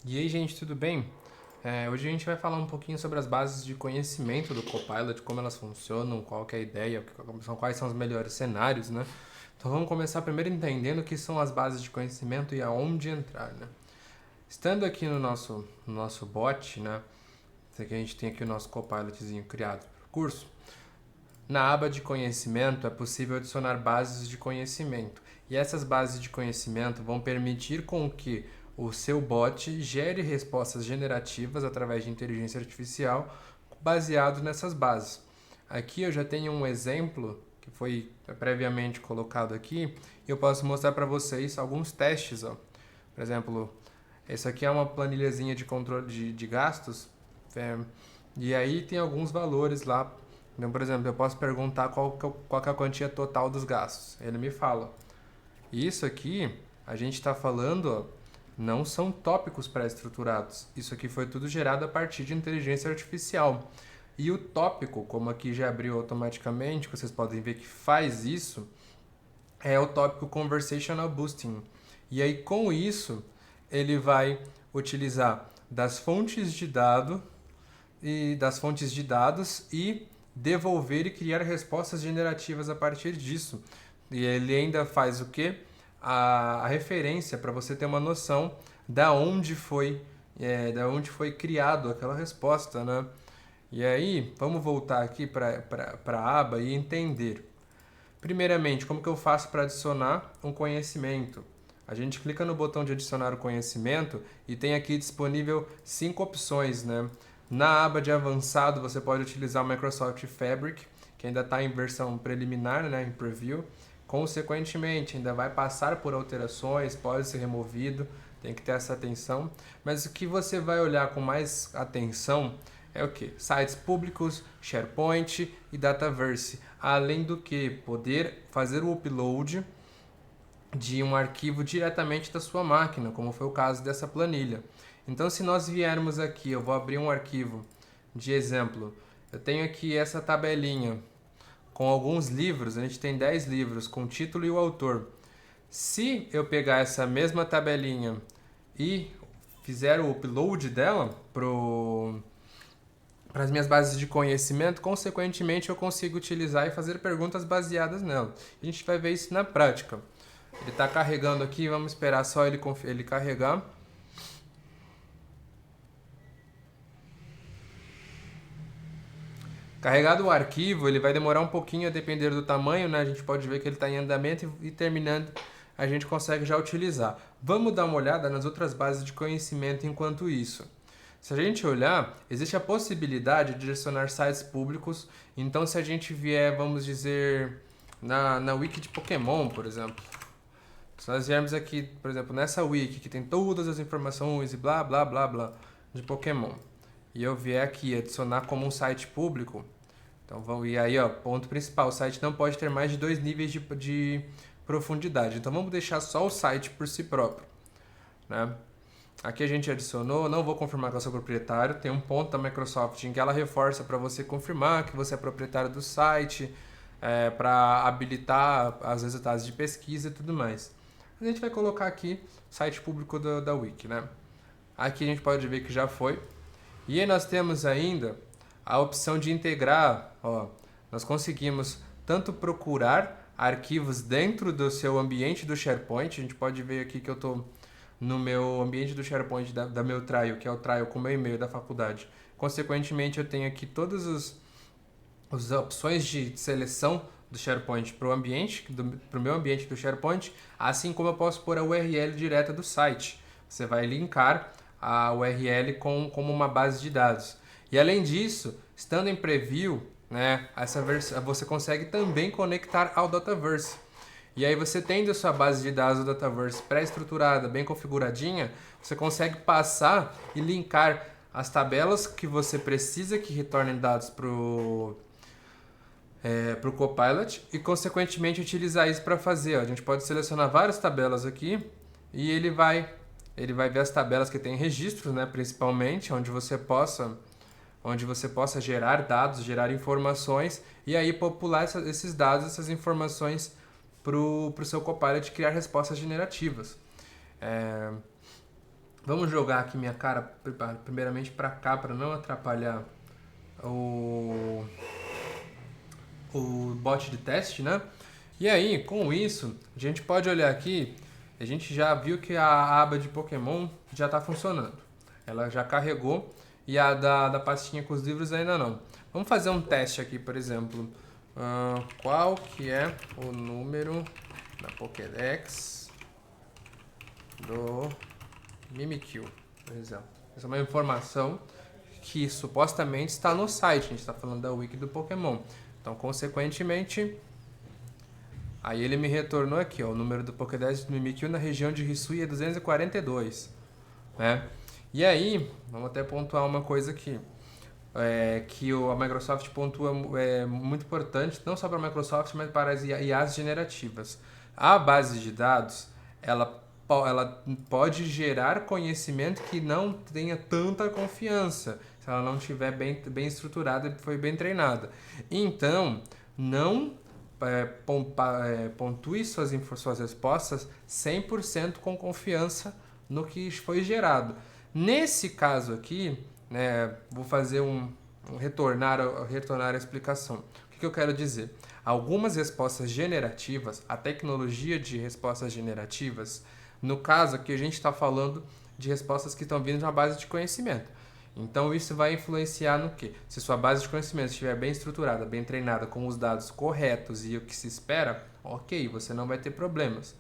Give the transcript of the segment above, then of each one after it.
E aí, gente, tudo bem? Hoje a gente vai falar um pouquinho sobre as bases de conhecimento do Copilot, como elas funcionam, qual que é a ideia, quais são os melhores cenários, né? Então vamos começar primeiro entendendo o que são as bases de conhecimento e aonde entrar, né? Estando aqui no nosso bot, né? Esse aqui a gente tem aqui o nosso Copilotzinho criado para o curso. Na aba de conhecimento é possível adicionar bases de conhecimento. E essas bases de conhecimento vão permitir com que o seu bot gere respostas generativas através de inteligência artificial baseado nessas bases. Aqui eu já tenho um exemplo que foi previamente colocado aqui e eu posso mostrar para vocês alguns testes. Ó. Por exemplo, essa aqui é uma planilhazinha de controle de gastos e aí tem alguns valores lá. Então, por exemplo, eu posso perguntar qual que é a quantia total dos gastos. Ele me fala. Isso aqui, a gente está falando, ó, não são tópicos pré-estruturados. Isso aqui foi tudo gerado a partir de inteligência artificial. E o tópico, como aqui já abriu automaticamente, vocês podem ver que faz isso, é o tópico Conversational Boosting. E aí, com isso, ele vai utilizar das fontes de dados e devolver e criar respostas generativas a partir disso. E ele ainda faz o que? A referência para você ter uma noção da onde foi criado aquela resposta, né? E aí, vamos voltar aqui para a aba e entender. Primeiramente, como que eu faço para adicionar um conhecimento? A gente clica no botão de adicionar o conhecimento e tem aqui disponível 5 opções, né? Na aba de avançado, você pode utilizar o Microsoft Fabric, que ainda está em versão preliminar, né, em preview. Consequentemente, ainda vai passar por alterações, pode ser removido, tem que ter essa atenção. Mas o que você vai olhar com mais atenção é o que? Sites públicos, SharePoint e Dataverse. Além do que poder fazer o upload de um arquivo diretamente da sua máquina, como foi o caso dessa planilha. Então, se nós viermos aqui, eu vou abrir um arquivo de exemplo. Eu tenho aqui essa tabelinha com alguns livros, a gente tem 10 livros com o título e o autor. Se eu pegar essa mesma tabelinha e fizer o upload dela para as minhas bases de conhecimento, consequentemente eu consigo utilizar e fazer perguntas baseadas nela. A gente vai ver isso na prática. Ele está carregando aqui, vamos esperar só ele carregar. Carregado o arquivo, ele vai demorar um pouquinho a depender do tamanho, né? A gente pode ver que ele está em andamento e terminando a gente consegue já utilizar. Vamos dar uma olhada nas outras bases de conhecimento enquanto isso. Se a gente olhar, existe a possibilidade de adicionar sites públicos. Então, se a gente vier, vamos dizer, na wiki de Pokémon, por exemplo. Se nós viermos aqui, por exemplo, nessa wiki que tem todas as informações e blá blá blá blá de Pokémon, e eu vier aqui adicionar como um site público, então vamos, e aí ó, ponto principal, o site não pode ter mais de 2 níveis de profundidade. Então vamos deixar só o site por si próprio, né? Aqui a gente adicionou, não vou confirmar que eu sou proprietário, tem um ponto da Microsoft em que ela reforça para você confirmar que você é proprietário do site, para habilitar os resultados de pesquisa e tudo mais. A gente vai colocar aqui site público da Wiki, né? Aqui a gente pode ver que já foi. E aí nós temos ainda a opção de integrar, ó, nós conseguimos tanto procurar arquivos dentro do seu ambiente do SharePoint, a gente pode ver aqui que eu estou no meu ambiente do SharePoint da meu trial, que é o trial com o meu e-mail da faculdade. Consequentemente, eu tenho aqui todas as opções de seleção do SharePoint para o meu ambiente do SharePoint, assim como eu posso pôr a URL direta do site. Você vai linkar a URL como uma base de dados. E além disso, estando em preview, né, você consegue também conectar ao Dataverse. E aí você tendo a sua base de dados do Dataverse pré-estruturada, bem configuradinha, você consegue passar e linkar as tabelas que você precisa que retornem dados para o Copilot e, consequentemente, utilizar isso para fazer. Ó. A gente pode selecionar várias tabelas aqui e ele vai ver as tabelas que tem registros, né, principalmente, onde você possa gerar dados, gerar informações e aí popular esses dados, essas informações para o seu Copilot criar respostas generativas. Vamos jogar aqui minha cara primeiramente para cá, para não atrapalhar o, o bot de teste, né? E aí, com isso, a gente pode olhar aqui, a gente já viu que a aba de Pokémon já está funcionando. Ela já carregou e a da pastinha com os livros ainda não. Vamos fazer um teste aqui, por exemplo. Qual que é o número da Pokédex do Mimikyu, por exemplo? Essa é uma informação que supostamente está no site, a gente está falando da wiki do Pokémon. Então, consequentemente, aí ele me retornou aqui, ó, o número do Pokédex do Mimikyu na região de Hisui é 242, né? E aí, vamos até pontuar uma coisa aqui, que a Microsoft pontua muito importante, não só para a Microsoft, mas para as IAs generativas. A base de dados, ela pode gerar conhecimento que não tenha tanta confiança, se ela não estiver bem estruturada e foi bem treinada. Então, não pontue suas respostas 100% com confiança no que foi gerado. Nesse caso aqui, né, vou fazer retornar a explicação. O que eu quero dizer? Algumas respostas generativas, a tecnologia de respostas generativas, no caso aqui a gente está falando de respostas que estão vindo de uma base de conhecimento. Então isso vai influenciar no quê? Se sua base de conhecimento estiver bem estruturada, bem treinada, com os dados corretos e o que se espera, ok, você não vai ter problemas.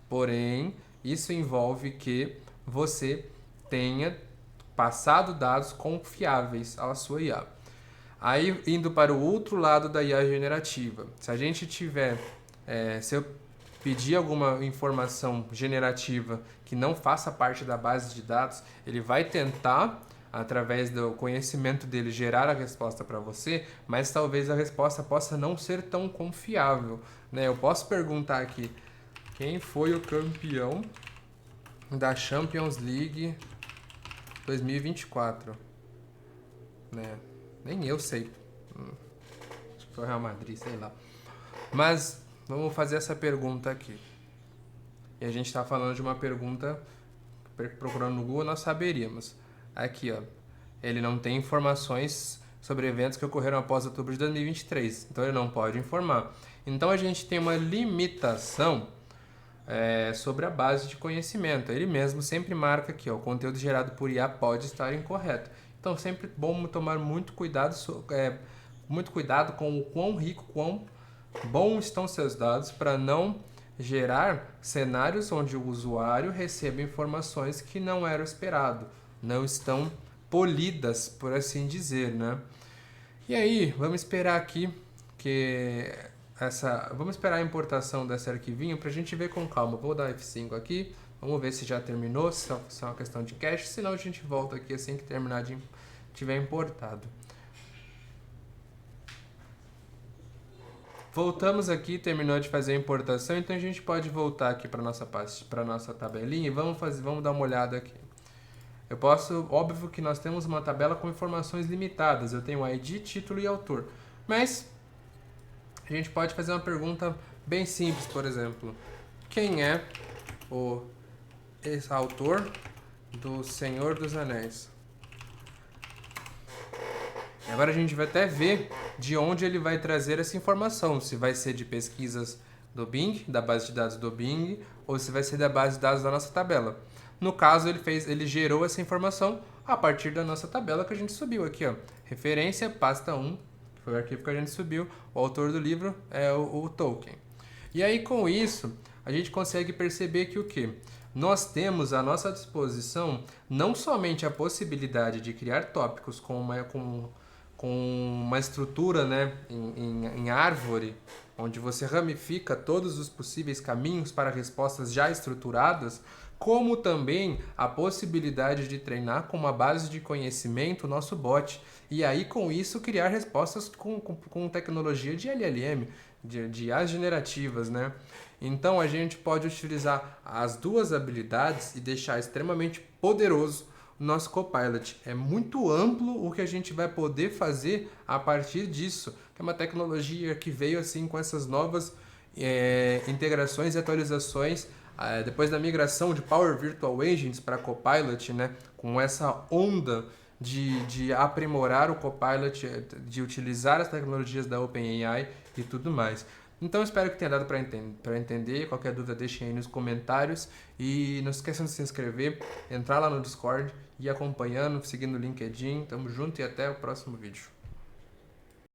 Porém, isso envolve que você tenha passado dados confiáveis à sua IA. Aí, indo para o outro lado da IA generativa, se a gente tiver, se eu pedir alguma informação generativa que não faça parte da base de dados, ele vai tentar, através do conhecimento dele, gerar a resposta para você, mas talvez a resposta possa não ser tão confiável, né? Eu posso perguntar aqui, quem foi o campeão da Champions League 2024? Né? Nem eu sei. Acho que foi o Real Madrid, sei lá. Mas vamos fazer essa pergunta aqui. E a gente está falando de uma pergunta, procurando no Google nós saberíamos. Aqui, ó. Ele não tem informações sobre eventos que ocorreram após outubro de 2023. Então ele não pode informar. Então a gente tem uma limitação sobre a base de conhecimento. Ele mesmo sempre marca aqui, ó, o conteúdo gerado por IA pode estar incorreto. Então sempre bom tomar muito cuidado com o quão rico, quão bom estão seus dados para não gerar cenários onde o usuário receba informações que não eram esperado, não estão polidas, por assim dizer, né? E aí, vamos esperar aqui vamos esperar a importação desse arquivinho para a gente ver com calma. Vou dar F5 aqui, vamos ver se já terminou, se é uma questão de cache, senão a gente volta aqui assim que terminar de tiver importado. Voltamos aqui, terminou de fazer a importação, então a gente pode voltar aqui para nossa tabelinha e vamos dar uma olhada aqui. Óbvio que nós temos uma tabela com informações limitadas, eu tenho ID, título e autor, mas a gente pode fazer uma pergunta bem simples, por exemplo, quem é o autor do Senhor dos Anéis? E agora a gente vai até ver de onde ele vai trazer essa informação, se vai ser de pesquisas do Bing, da base de dados do Bing, ou se vai ser da base de dados da nossa tabela. No caso, ele gerou essa informação a partir da nossa tabela que a gente subiu aqui, ó. Referência, pasta 1, que foi o arquivo que a gente subiu, o autor do livro é o Tolkien. E aí, com isso, a gente consegue perceber que o quê? Nós temos à nossa disposição não somente a possibilidade de criar tópicos com uma estrutura, né, em árvore, onde você ramifica todos os possíveis caminhos para respostas já estruturadas, como também a possibilidade de treinar com uma base de conhecimento o nosso bot, e aí com isso criar respostas com tecnologia de LLM, de IAs generativas, né? Então a gente pode utilizar as duas habilidades e deixar extremamente poderoso o nosso Copilot. É muito amplo o que a gente vai poder fazer a partir disso, que é uma tecnologia que veio assim com essas novas integrações e atualizações Depois da migração de Power Virtual Agents para Copilot, né, com essa onda de aprimorar o Copilot, de utilizar as tecnologias da OpenAI e tudo mais. Então espero que tenha dado para entender. Qualquer dúvida deixem aí nos comentários e não esqueçam de se inscrever, entrar lá no Discord e ir acompanhando, seguindo o LinkedIn. Tamo junto e até o próximo vídeo.